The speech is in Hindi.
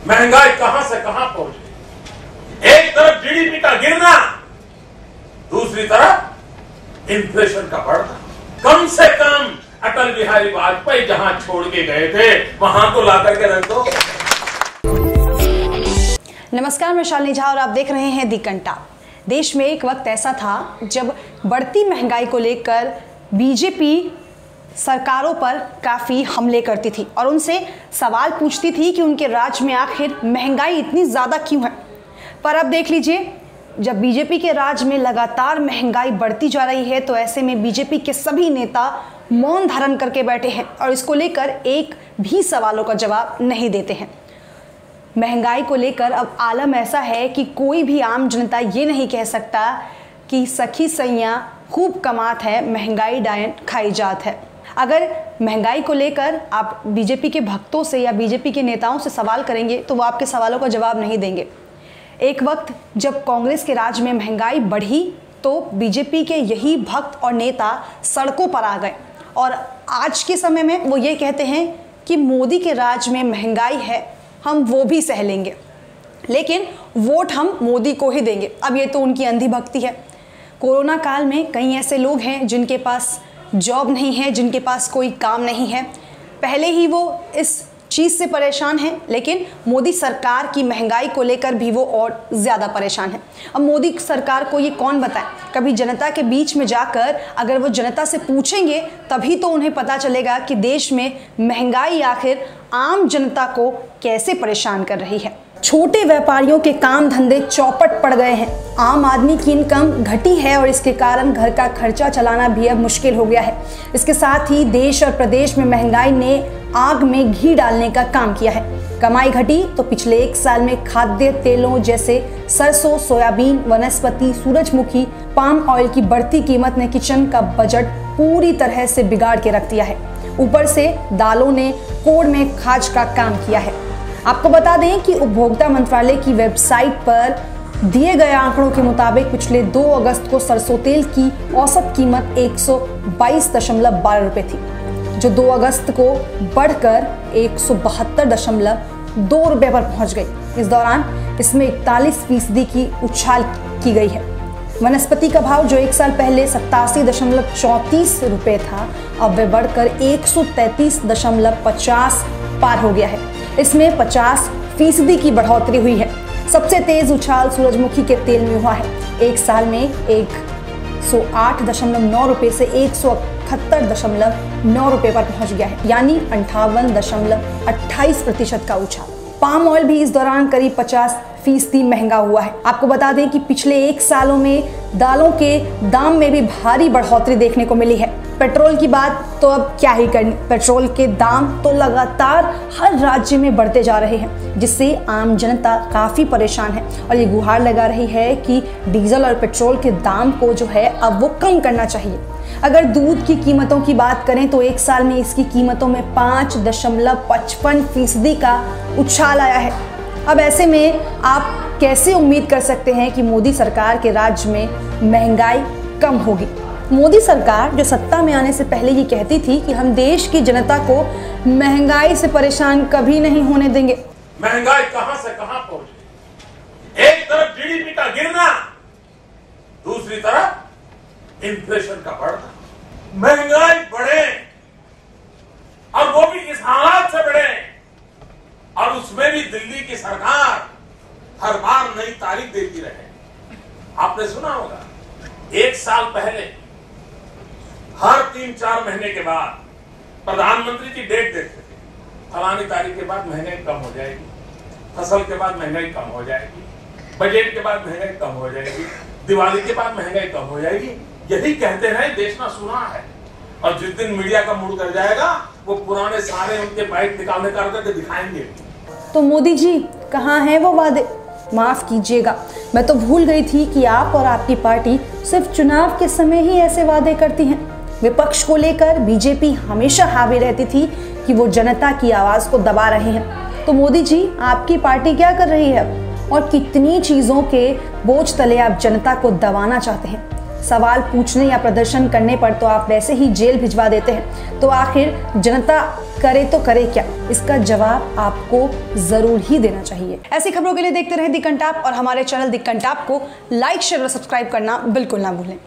महंगाई कहां से कहां पहुंच गई। एक तरफ जीडीपी का गिरना, दूसरी तरफ इन्फ्लेशन का बढ़ना। कम से कम अटल बिहारी वाजपेयी जहां छोड़ के गए थे वहां तो ला करके रख दो। नमस्कार, मैं शालिनी झा और आप देख रहे हैं दी कंटा। देश में एक वक्त ऐसा था जब बढ़ती महंगाई को लेकर बीजेपी सरकारों पर काफ़ी हमले करती थी और उनसे सवाल पूछती थी कि उनके राज्य में आखिर महंगाई इतनी ज़्यादा क्यों है। पर अब देख लीजिए, जब बीजेपी के राज्य में लगातार महंगाई बढ़ती जा रही है तो ऐसे में बीजेपी के सभी नेता मौन धारण करके बैठे हैं और इसको लेकर एक भी सवालों का जवाब नहीं देते हैं। महंगाई को लेकर अब आलम ऐसा है कि कोई भी आम जनता ये नहीं कह सकता कि सखी सैया खूब कमात है, महंगाई डायन खाई जात है। अगर महंगाई को लेकर आप बीजेपी के भक्तों से या बीजेपी के नेताओं से सवाल करेंगे तो वो आपके सवालों का जवाब नहीं देंगे। एक वक्त जब कांग्रेस के राज में महंगाई बढ़ी तो बीजेपी के यही भक्त और नेता सड़कों पर आ गए और आज के समय में वो ये कहते हैं कि मोदी के राज में महंगाई है, हम वो भी सह लेंगे, लेकिन वोट हम मोदी को ही देंगे। अब ये तो उनकी अंधी भक्ति है। कोरोना काल में कई ऐसे लोग हैं जिनके पास जॉब नहीं है, जिनके पास कोई काम नहीं है, पहले ही वो इस चीज़ से परेशान हैं, लेकिन मोदी सरकार की महंगाई को लेकर भी वो और ज़्यादा परेशान है। अब मोदी सरकार को ये कौन बताए, कभी जनता के बीच में जाकर अगर वो जनता से पूछेंगे तभी तो उन्हें पता चलेगा कि देश में महंगाई आखिर आम जनता को कैसे परेशान कर रही है। छोटे व्यापारियों के काम धंधे चौपट पड़ गए हैं, आम आदमी की इनकम घटी है और इसके कारण घर का खर्चा चलाना भी अब मुश्किल हो गया है। इसके साथ ही देश और प्रदेश में महंगाई ने आग में घी डालने का काम किया है। कमाई घटी तो पिछले एक साल में खाद्य तेलों जैसे सरसों, सोयाबीन, वनस्पति, सूरजमुखी, पाम ऑयल की बढ़ती कीमत ने किचन का बजट पूरी तरह से बिगाड़ के रख दिया है। ऊपर से दालों ने कोड़ में खाज का काम किया है। आपको बता दें कि उपभोक्ता मंत्रालय की वेबसाइट पर दिए गए आंकड़ों के मुताबिक पिछले 2 अगस्त को सरसों तेल की औसत कीमत 122.12 रुपये थी, जो 2 अगस्त को बढ़कर 172.2 रुपये पर पहुंच गई। इस दौरान इसमें 41% की उछाल की गई है। वनस्पति का भाव जो एक साल पहले 87.34 रुपये था, अब वह बढ़कर 133.50 पार हो गया है। इसमें 50% की बढ़ोतरी हुई है। सबसे तेज उछाल सूरजमुखी के तेल में हुआ है। एक साल में 108.9 रुपये से 171.9 रुपये पर पहुंच गया है, यानी 58.28% का उछाल। पाम ऑयल भी इस दौरान करीब 50% महंगा हुआ है। आपको बता दें कि पिछले 1 सालों में दालों के दाम में भी भारी बढ़ोतरी देखने को मिली है। पेट्रोल की बात तो अब क्या ही करनी, पेट्रोल के दाम तो लगातार हर राज्य में बढ़ते जा रहे हैं, जिससे आम जनता काफ़ी परेशान है और ये गुहार लगा रही है कि डीजल और पेट्रोल के दाम को जो है अब वो कम करना चाहिए। अगर दूध की कीमतों की बात करें तो एक साल में इसकी कीमतों में 5.55% का उछाल आया है। अब ऐसे में आप कैसे उम्मीद कर सकते हैं कि मोदी सरकार के राज्य में महंगाई कम होगी। मोदी सरकार जो सत्ता में आने से पहले ये कहती थी कि हम देश की जनता को महंगाई से परेशान कभी नहीं होने देंगे। महंगाई कहां से कहां पहुंच गई। एक तरफ जीडीपी का गिरना, दूसरी तरफ इन्फ्लेशन का बढ़ना। महंगाई बढ़े और वो भी इस हालात से बढ़े और उसमें भी दिल्ली की सरकार हर बार नई तारीख देती रहे। आपने सुना होगा, 1 साल पहले हर 3-4 महीने के बाद प्रधानमंत्री की डेट देखते थे, फलानी तारीख के बाद महंगाई कम हो जाएगी, फसल के बाद महंगाई कम हो जाएगी, बजट के बाद महंगाई कम हो जाएगी, दिवाली के बाद महंगाई कम हो जाएगी। यही कहते रहे, देश ना सुना है। और जिस दिन मीडिया का मूड कर जाएगा वो पुराने सारे उनके बाइट निकालने करके दिखाएंगे। तो मोदी जी कहाँ हैं वो वादे? माफ़ कीजिएगा, मैं तो भूल गई थी कि आप और आपकी पार्टी सिर्फ चुनाव के समय ही ऐसे वादे करती हैं। विपक्ष को लेकर बीजेपी हमेशा हावी रहती थी कि वो जनता की आवाज़ को दबा रहे हैं। तो मोदी जी, आपकी पार्टी क्या कर रही है और कितनी चीज़ों के बोझ तले आप जनता को दबाना चाहते हैं? सवाल पूछने या प्रदर्शन करने पर तो आप वैसे ही जेल भिजवा देते हैं। तो आखिर जनता करे तो करे क्या, इसका जवाब आपको जरूर ही देना चाहिए। ऐसी खबरों के लिए देखते रहे दी कंटाप और हमारे चैनल दी कंटाप को लाइक, शेयर और सब्सक्राइब करना बिल्कुल ना भूलें।